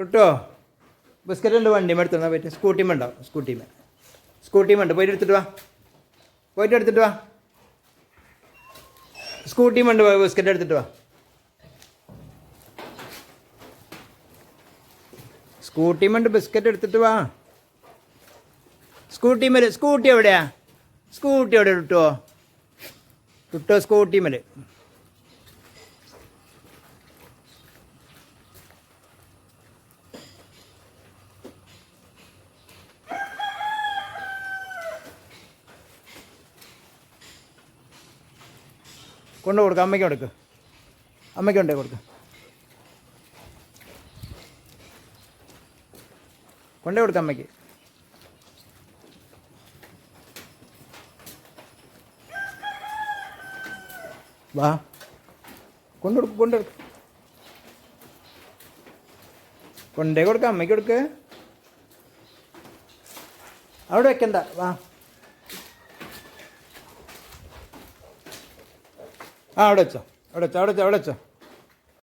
കിട്ടോ ബിസ്ക്കറ്റുണ്ട് വണ്ടിമേ എടുത്തു പോയിട്ട് സ്കൂട്ടിമേ ഉണ്ടാവും സ്കൂട്ടിമേ ഉണ്ട് പോയിട്ട് എടുത്തിട്ട് വാ സ്കൂട്ടിമേ ഉണ്ട് ബിസ്ക്കറ്റ് എടുത്തിട്ട് വാ സ്കൂട്ടിമേ ഉണ്ട് ബിസ്ക്കറ്റ് എടുത്തിട്ട് വാ സ്കൂട്ടി എവിടെയാ സ്കൂട്ടി എവിടെ കിട്ടോ സ്കൂട്ടിമേൽ കൊടുക്കുക അമ്മയ്ക്ക് കൊണ്ടേ കൊടുക്കുക അമ്മയ്ക്ക് വാ കൊണ്ടേ കൊടുക്കുക അമ്മയ്ക്ക് കൊടുക്ക് അവിടെ വെക്കണ്ട വാ അവിടെ വെച്ചോ